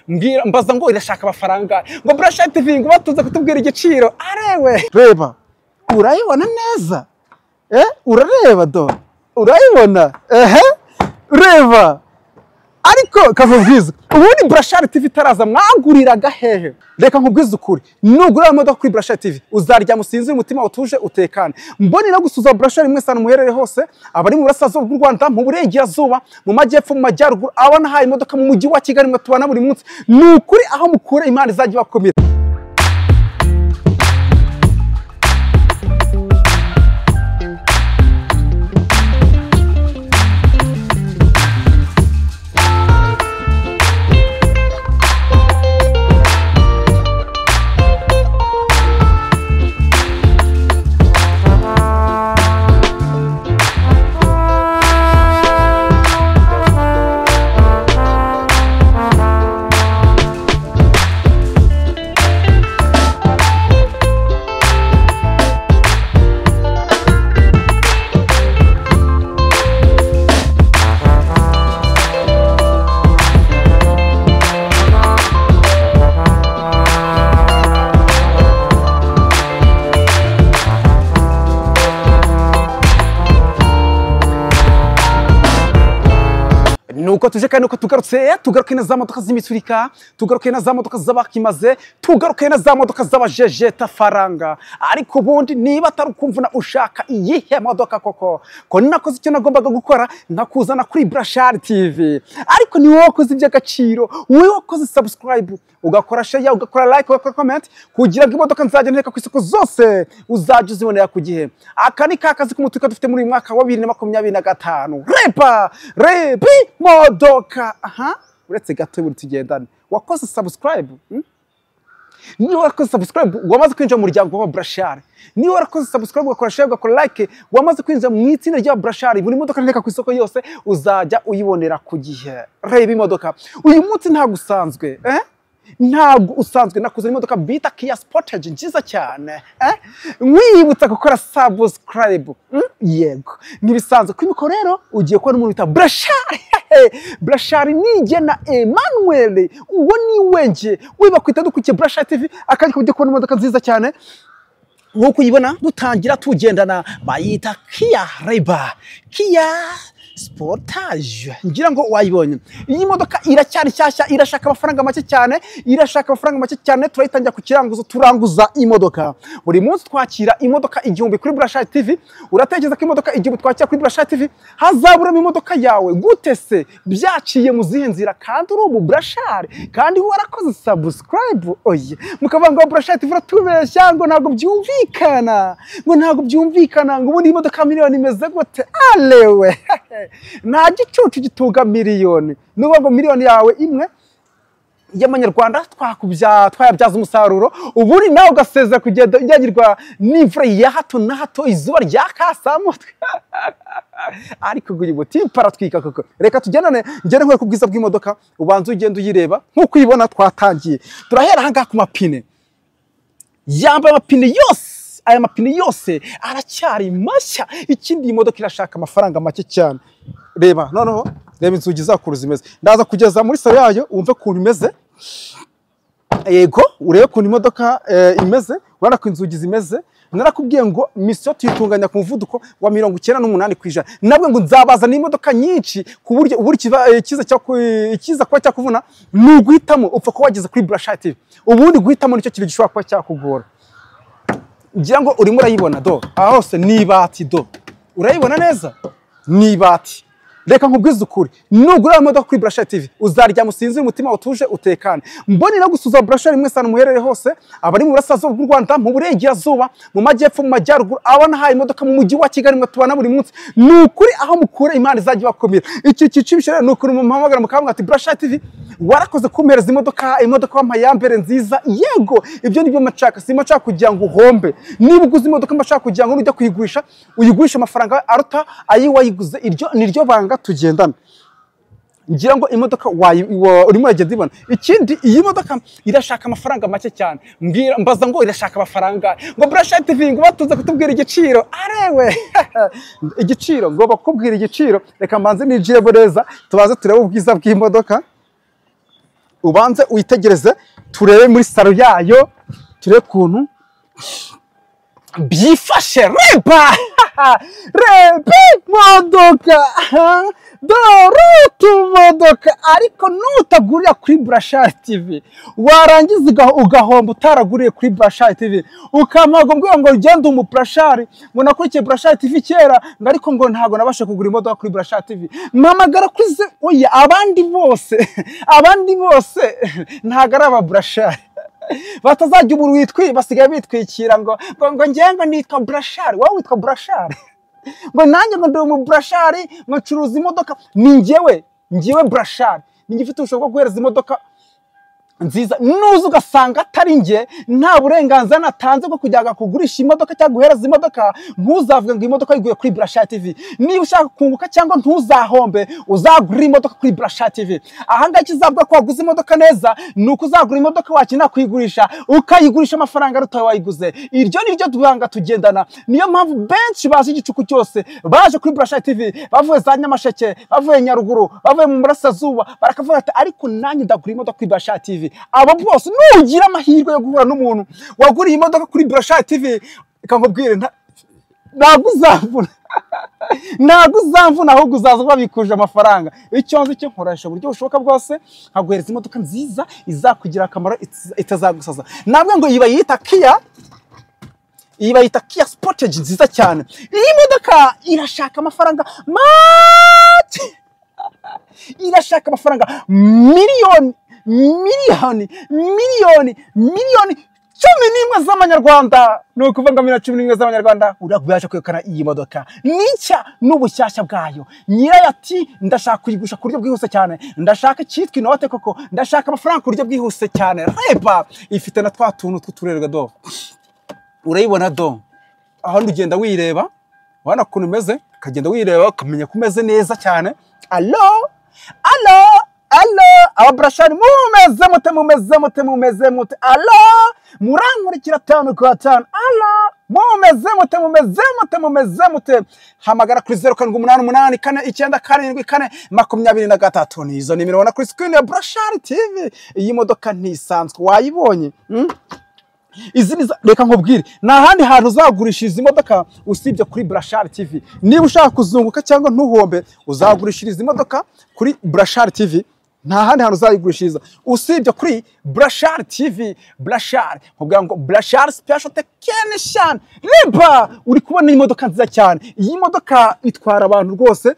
mbwira mbaza ngo irashaka amafaranga ngo Brashari TV ngo batuza kutubwira igiciro arewe reba urayibona neza urareba do urayibona reba ariko kavubwiza ubundi Brashari TV taraza mwaguriraga hehe reka nkubwiza ukuri nugura imodoka kuri Brashari TV uzarya musinzi umutima utuje utekane mboni no gusuza Brashari mwese muherere hose abari mu burasirazuba bw'u Rwanda mu burengerazuba mu majyepfo mu majyaruguru abana haye imodoka mu mujyi wa Kigali mwe tubana buri munsi nukuri aho mukura imana izajya bakomera nuko tuje kandi nuko tugaruke na za modoka z'imiturika tugaruke na za modoka z'abakimaze tugaruke na za modoka z'abajejeta faranga ariko ubundi niba atari ukumvuna ushaka iyihe modoka koko ko nakoze icyo nagombaga gukora nkakuzana kuri Brashari TV ariko ni wowe wakoze iby'agaciro wowe wakoze subscribe ugakora share ugakora like ugakora comment kugira ngo imodoka nzajya nteka ku isoko zose uzajya uzibonera ku gihe aka ni kakazi k'umutuka dufite muri uyu mwaka wa 2025 rebi modoka uretse gato buri tugendane wakoze subscribe ni wakoze subscribe wamaze kwinjira mu muryango wa Brashari ni wakoze subscribe ugakora share ugakora like wamaze kwinjira mu itsinda rya Brashari buri modoka nteka ku isoko yose uzajya uyibonera ku gihe rebi modoka uyu munsi nta gusanzwe ntabwo usanzwe nakuzana imodoka bita Kia Sportage nziza cyane mwibutsa gukora subscribe yego nibisanzwe kwimiko rero ugiye kubona umuntu bita Brashari Brashari nigena Emmanuel uwo ni wenje wiba kwita dukukiye Brashari TV akandi kujya kubona imodoka nziza cyane nkuko uyibona dutangira tugendana bayita Kia Reba Kia Sportage ngira ngo wayibonye iyi modoka iracyari cyashya irashaka amafaranga make cyane turayitangira ku kiranguzo turanguza imodoka buri munsi twakira imodoka igihumbi kuri Brashari TV uratekereza ko imodoka igihumbi twakira kuri Brashari TV hazabura imodoka yawe gute se byaciye mu zihe nzira kandi uri ubu Brashari kandi warakoze subscribe oye mukavuga ngo Brashari TV uratubeshya ngo ntabwo byumvikana ngo ubundi imodoka miliyoni imeze gute alewe nta gicucu gituga miliyoni nuba ngo miliyoni yawe imwe y'amanyarwanda twayabyaza umusaruro uburi nawe ugasezera kugenda ujyagirwa n'imvura ya hato na hato izuba ryakasamutwe ariko guyi buti paratwika koko reka tugendane ngere nkwe kubwiza bw'imodoka ubanze ugenda uyireba nkuko uyibona twatangiye turahera hanga ku mapine yambaye amapine yose aya mapine yose aracyari mashya ikindi imodoka irashaka amafaranga make cyane reba noneho reba inzugi zakuru zimeze ndaza kugeza muri salo yayo umve kuntu imeze yego urebe kuntu imodoka imeze urana ko inzugi zimeze narakubwiye ngo misiyo tuyitunganya ku muvuduko wa 98% nabwo ngo nzabaza n'imodoka nyinshi ku buryo uburi ikiza kwa cyakuvuna nuguhitamo upfa ko wageze kuri Brashari TV ubundi guhitamo nicyo kintu gishobora kwa cyakugora ngira ngo urimo urayibona do aha hose nibati do urayibona neza nibati reka nkubwiza ukuri nugura imodoka kuri Brashari TV uzarya musinzi umutima utuje utekane mboni no gusuza Brashari mwese muherere hose abari mu burasirazuba bw'u Rwanda mu burengerazuba mu majyepfo mu majyaruguru abana haye imodoka mu mujyi wa Kigali mwe tubana buri munsi nukuri aho mukura imana izajya bakomera iki kicibishire nukuri mu mpamagara mukavuga ati Brashari TV warakoze kumpereza imodoka w'amayambere nziza yego ibyo nibyo macaka si macaka kugira ngo uhombe niba uguze imodoka macaka kugira ngo ujya kuyigurisha uyigurisha amafaranga aruta ayi wayiguze iryo niryo banga tugendana ngira ngo imodoka urimo uragenda ibona ikindi iyi modoka irashaka amafaranga make cyane mbaza ngo irashaka amafaranga ngo Brashari TV ngo batuza kutubwira igiciro arewe igiciro ngo bakubwira igiciro reka mbanze nijire boreza tubaze turebe ubwiza bw'imodoka ubanze uyitegereze turebe muri salo yayo turebe kuntu byifashe. Reba reba imodoka dore imodoka, ariko nutagurira kuri Burashari TV warangiza ugahomba utaraguriye kuri Burashari TV, ukamaga ngo ugende umu Burashari ngo nakurikiye Burashari TV kera ngo ariko ngo ntago nabashe kugura imodoka kuri Burashari TV. Mamagara kwize oya, abandi bose ntago ari aba Burashari. Batazajya uburu witwi basigaye bitwikira ngo ngengo nitwa Burashari. Wowe witwa Burashari? Ngo nanjye ngo ndi umu Burashari ngo ncuruza imodoka. Ni njyewe Burashari ninjye ufite ubushobozi bwo guhereza imodoka nziza. Nuza ugasanga atari njye, nta burenganzira natanze bwo kujyaga kugurisha imodoka cyangwa guhereza imodoka, ntuzavuge ngo imodoka yiguye kuri Burashari TV. Niba ushaka kunguka cyangwa ntuzahombe, uzagurira imodoka kuri Burashari TV. Ahangaha kizavuga ko waguze imodoka neza nuko uzagura imodoka wakina kuyigurisha ukayigurisha amafaranga arutaye wayiguze. Iryo niryo dubanga tugendana. Niyo mpamvu benshi bazi igicuku cyose baje kuri Burashari TV bavuye za Nyamasheke, bavuye Nyaruguru, bavuye mu Burasirazuba, barakavuga ati ariko nanjye ndagura imodoka kuri Burashari TV. Abo bose nugira amahirwe yo guhura n'umuntu waguriye imodoka kuri Burashari TV, ikangubwire ntago uzamvuna ahubwo uzaza babikuje amafaranga. Icyo nzi cyo nkoresha uburyo bushoboka bwose nkaguhereza imodoka nziza izakugira akamaro itazagusaza. Nabwo ngo ibayita Kia Sportage nziza cyane. Iyi modoka irashaka amafaranga make, irashaka amafaranga miliyoni 11 z'amanyarwanda. Nuko uvuga ngo 11 z'amanyarwanda uragubyaje kwekana iyi modoka nicya n'ubushyashya bwayo. Nyirayo ati ndashaka kuyigusha ku buryo bwihuse cyane, ndashaka cyitwa inote koko, ndashaka amafaranga ku buryo bwihuse cyane. Reba ifite na twa tuntu tw'uturerwa do, urayibona do, aho ugenda wireba wana kuntu umeze, kagenda wireba ukamenya ko umeze neza cyane. Allo aba Burashari mumeze mute? Allo murankurikira 5 kwa 5. Allo mumeze mute? Hamagara kuri 0788497423. Nizo nimero ubona kuri screen ya Burashari TV. Iyi modoka ntisanzwe wayibonye. Izi reka nkubwire, nta handi hantu uzagurishiriza imodoka usibye kuri Burashari TV. Niba ushaka kuzunguka cyangwa ntuhombe, uzagurishiriza imodoka kuri Burashari TV. Nta handi hantu uzayigurishiriza usibye kuri Burashari TV. Burashari nkubwira ngo Burashari Special Technician. Reba uri kubona imodoka nziza cyane. Iyi modoka itwara abantu rwose,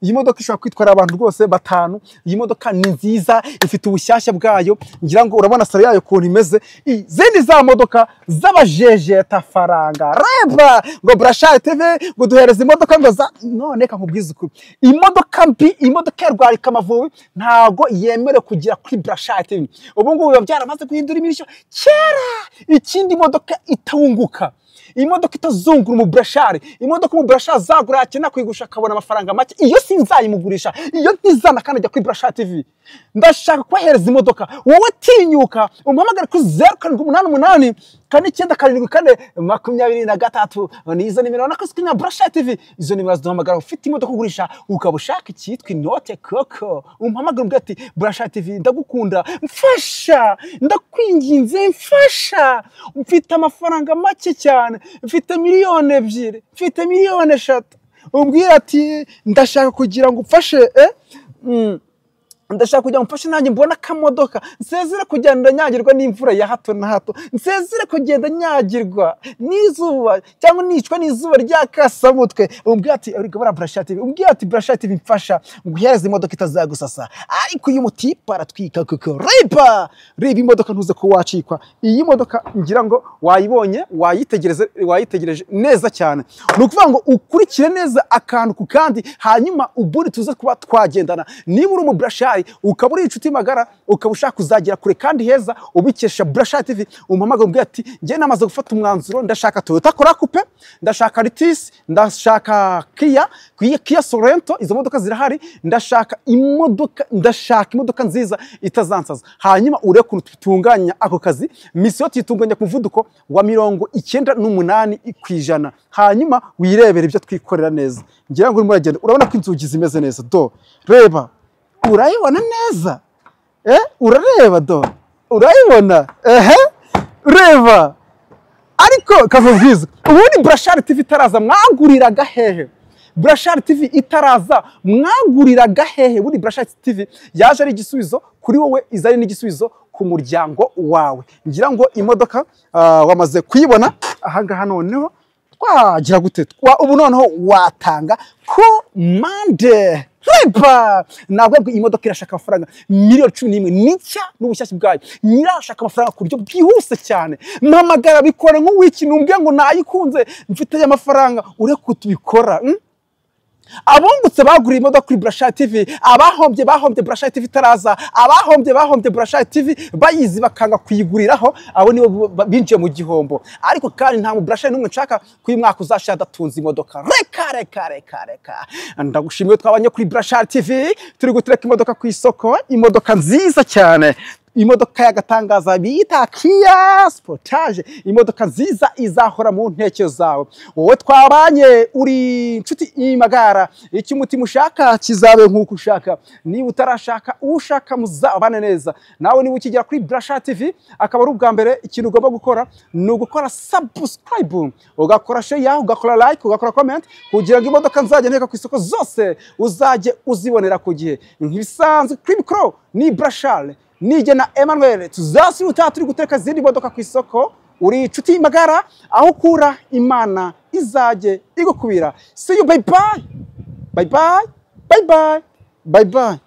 iyi modoka ishobora kwitwara abantu rwose batanu. Iyi modoka ni nziza, ifite ubushyashya bwayo. Ngira ngo urabona saro yayo kuntu imeze. Izindi za modoka z'abajejeta faranga. Reba ngo Burashari TV ngo duhereza imodoka ngo none ka nkubwiza ukuri, imodoka mbi, imodoka yarwarika amavubi ntago yemere kugira kuri Burashari TV. Ubu ngubu byaramaze guhindura imirishyo kera. Ikindi modoka itawunguka, imodoka itazungura mu Burashari, imodoka mu Burashari zagura akena kwigusha akabona amafaranga make, iyo sinzayimugurisha, iyo ntizana kandi ajya kuri Burashari TV. Ndashaka kubahereza imodoka, wowe tinyuka umpamagare kuri 0788 497423. Nizo nimero na kuri ya Burashari TV. Izo nimero ziduhamagara ufite imodoka kugurisha ukaba ushaka icyitwa inote koko. Umpamagare umbwira ati Burashari TV ndagukunda, mfasha, ndakwinginze mfasha, mfite amafaranga make cyane, mfite 2 miliyoni, mfite 3 miliyoni. Umbwira ati ndashaka kugira ngo ufashe ndashaka kujya mfashe nanjye mbona kamodoka, nsezere kugenda nyagirwa n'imvura ya hato na hato, nsezere kugenda nyagirwa n'izuba cyangwa nicwa n'izuba ryakasa mutwe. Umbwira ati uri gabara Burashari TV, umbwira ati Burashari TV mfasha nguhereze imodoka itazagusasa. Ariko uyu mutipa aratwika koko. Reba imodoka ntuze ko wacikwa. Iyi modoka ngira ngo wayibonye, wayitegereje neza cyane. Nukuvuga ngo ukurikire neza akantu ku kandi, hanyuma uburi tuze kuba twagendana. Niba uri mu Burashari ukaba uri inshuti magara, ukaba ushaka kuzagira kure kandi heza ubikesha Burashari TV, umpamagara umbwira ati njye namaze gufata umwanzuro, ndashaka Toyota Corolla Coupe, ndashaka Lexus, ndashaka Kia Sorento. Izo modoka zirahari. ndashaka imodoka nziza itazansaza. Hanyuma ureke kuntu tutunganya ako kazi, misiyo tuyitunganya ku muvuduko wa 98%. Hanyuma wirebera ibyo twikorera neza. Ngira ngo urimo uragenda urabona ko inzugi zimeze neza do. Reba urayibona neza. urareba do urayibona ureba ariko kavubwiza ubundi Burashari TV itaraza mwaguriraga hehe Burashari TV itaraza mwaguriraga hehe ubundi Burashari TV yaje ari igisubizo kuri wowe izari n'igisubizo ku muryango wawe ngira ngo imodoka wamaze kuyibona ahangaha noneho twagira gute ubu noneho watanga komande Reba nabwo imodoka irashaka amafaranga miliyoni 11 nicya n'ubushyashya bwayo nyirashaka amafaranga ku buryo bwihuse cyane mpamagara bikora nk'uwiki numbwe ngo nayikunze mfite amafaranga ureke kutubikora abungutse baguriye imodoka kuri Burashari TV abahombye Burashari TV itaraza abahombye Burashari TV bayizi bakanga kuyiguriraho abo nibo binjiye mu gihombo ariko kandi nta mu Burashari numwe nshaka kuyimwaka uzashada tunza imodoka reka ndagushimiye twabanye kuri Burashari TV turi gutereka imodoka ku isoko imodoka nziza cyane imodoka y'agatangaza bita Kia Sportage imodoka nziza izahora mu ntekerezo zawe wowe twabanye uri inshuti imagara iki umutima ushaka kizabe nkuko ushaka niba utarashaka ushaka muzabane neza nawe niba ukigera kuri Burashari TV akaba ari ubwa mbere ikintu ugomba gukora ni ugukora subscribe ugakora share ugakora like ugakora comment kugira ngo imodoka nzajya nteka ku isoko zose uzajye uzibonera ku gihe nk'ibisanzwe kuri Crow ni Burashari nije na Emmanuel tuzasiruta turi gutereka zindi modoka ku isoko uri inshuti magara aho kura Imana izaje igukubira see you bye bye